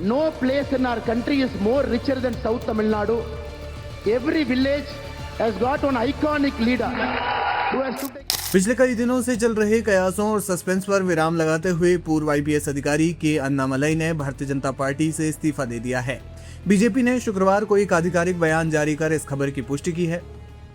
No place in our country is more richer than South Tamil Nadu. Every village has got one iconic leader who has to take. पिछले कई दिनों से चल रहे कयासों और suspense पर विराम लगाते हुए पूर्व आईपीएस अधिकारी के अन्नामलई ने भारतीय जनता पार्टी से इस्तीफा दे दिया है। बीजेपी ने शुक्रवार को एक आधिकारिक बयान जारी कर इस खबर की पुष्टि की है।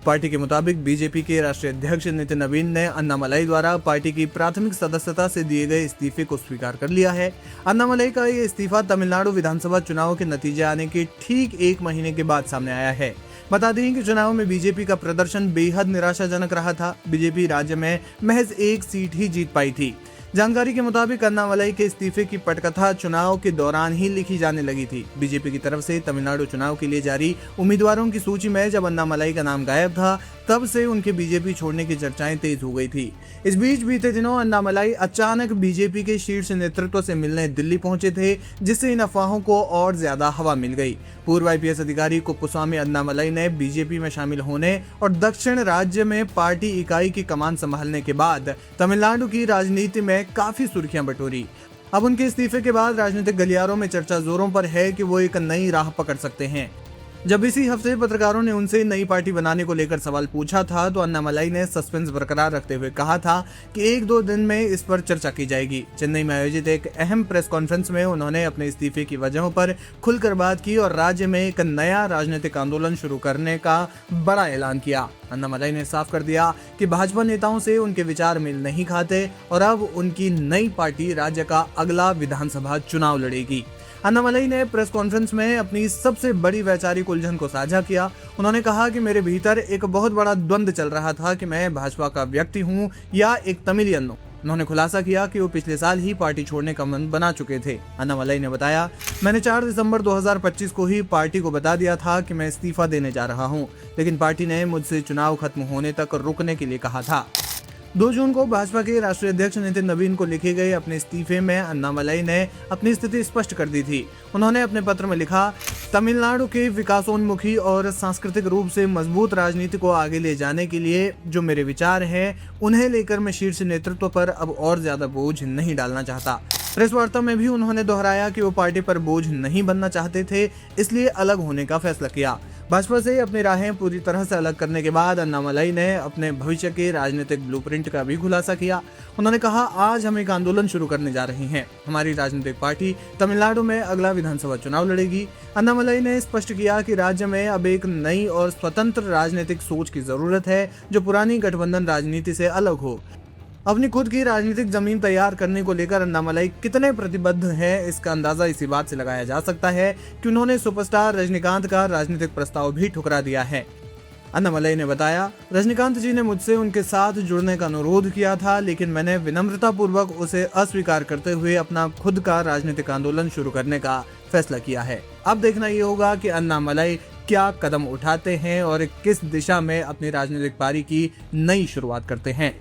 पार्टी के मुताबिक बीजेपी के राष्ट्रीय अध्यक्ष नितिन नवीन ने अन्नामलई द्वारा पार्टी की प्राथमिक सदस्यता से दिए गए इस्तीफे को स्वीकार कर लिया है। अन्नामलई का ये इस्तीफा तमिलनाडु विधानसभा चुनाव के नतीजे आने के ठीक 1 महीने के बाद सामने आया है। बता दें कि चुनाव में बीजेपी का प्रदर्शन बेहद निराशाजनक रहा था। बीजेपी राज्य में महज 1 सीट ही जीत पाई थी। जानकारी के मुताबिक अन्नामलई के इस्तीफे की पटकथा चुनाव के दौरान ही लिखी जाने लगी थी। बीजेपी की तरफ से तमिलनाडु चुनाव के लिए जारी उम्मीदवारों की सूची में जब अन्नामलई का नाम गायब था, तब से उनके बीजेपी छोड़ने की चर्चाएं तेज हो गई थी। इस बीच बीते दिनों अन्नामलई अचानक बीजेपी के शीर्ष नेतृत्व से मिलने दिल्ली पहुंचे थे, जिससे इन अफवाहों को और ज्यादा हवा मिल गई। पूर्व आईपीएस अधिकारी कुप्पुस्वामी अन्नामलई ने बीजेपी में शामिल होने और दक्षिण राज्य में पार्टी इकाई की कमान संभालने के बाद तमिलनाडु की राजनीति में काफी सुर्खियां बटोरी। अब उनके इस्तीफे के बाद राजनीतिक गलियारों में चर्चा जोरों पर है कि वो एक नई राह पकड़ सकते हैं। जब इसी हफ्ते पत्रकारों ने उनसे नई पार्टी बनाने को लेकर सवाल पूछा था, तो अन्नामलई ने सस्पेंस बरकरार रखते हुए कहा था कि 1-2 दिन में इस पर चर्चा की जाएगी। चेन्नई में आयोजित एक अहम प्रेस कॉन्फ्रेंस में उन्होंने अपने इस्तीफे की वजहों पर खुलकर बात की और राज्य में एक नया राजनीतिक आंदोलन शुरू करने का बड़ा ऐलान किया। अन्नामलई ने साफ कर दिया कि भाजपा नेताओं से उनके विचार मेल नहीं खाते और अब उनकी नई पार्टी राज्य का अगला विधानसभा चुनाव लड़ेगी। अन्नामलई ने प्रेस कॉन्फ्रेंस में अपनी सबसे बड़ी वैचारिक उलझन को साझा किया। उन्होंने कहा कि मेरे भीतर एक बहुत बड़ा द्वंद्व चल रहा था कि मैं भाजपा का व्यक्ति हूं या एक तमिलियन हूं। उन्होंने खुलासा किया कि वो पिछले साल ही पार्टी छोड़ने का मन बना चुके थे। अन्नामलई ने बताया, मैंने 4 दिसंबर 2025 को ही पार्टी को बता दिया था कि मैं इस्तीफा देने जा रहा हूं, लेकिन पार्टी ने मुझसे चुनाव खत्म होने तक रुकने के लिए कहा था। 2 जून को भाजपा के राष्ट्रीय अध्यक्ष नितिन नवीन को लिखे गए अपने इस्तीफे में अन्नामलई ने अपनी स्थिति स्पष्ट कर दी थी। उन्होंने अपने पत्र में लिखा, तमिलनाडु के विकासोन्मुखी और सांस्कृतिक रूप से मजबूत राजनीति को आगे ले जाने के लिए जो मेरे विचार हैं, उन्हें लेकर मैं शीर्ष नेतृत्व पर अब और ज्यादा बोझ नहीं डालना चाहता। प्रेस वार्ता में भी उन्होंने दोहराया कि वो पार्टी पर बोझ नहीं बनना चाहते थे, इसलिए अलग होने का फैसला किया। भाजपा से अपनी राहें पूरी तरह से अलग करने के बाद अन्नामलई ने अपने भविष्य के राजनीतिक ब्लूप्रिंट का भी खुलासा किया। उन्होंने कहा, आज हम एक आंदोलन शुरू करने जा रहे हैं। हमारी राजनीतिक पार्टी तमिलनाडु में अगला विधानसभा चुनाव लड़ेगी। अन्नामलई ने स्पष्ट किया कि राज्य में अब एक नई और स्वतंत्र राजनीतिक सोच की जरूरत है, जो पुरानी गठबंधन राजनीति से अलग हो। अपनी खुद की राजनीतिक जमीन तैयार करने को लेकर अन्नामलई कितने प्रतिबद्ध हैं, इसका अंदाजा इसी बात से लगाया जा सकता है कि उन्होंने सुपरस्टार रजनीकांत का राजनीतिक प्रस्ताव भी ठुकरा दिया है। अन्नामलई ने बताया, रजनीकांत जी ने मुझसे उनके साथ जुड़ने का अनुरोध किया था, लेकिन मैंने विनम्रतापूर्वक उसे अस्वीकार करते हुए अपना खुद का राजनीतिक आंदोलन शुरू करने का फैसला किया है। अब देखना ये होगा कि अन्नामलई क्या कदम उठाते हैं और किस दिशा में अपनी राजनीतिक पारी की नई शुरुआत करते हैं।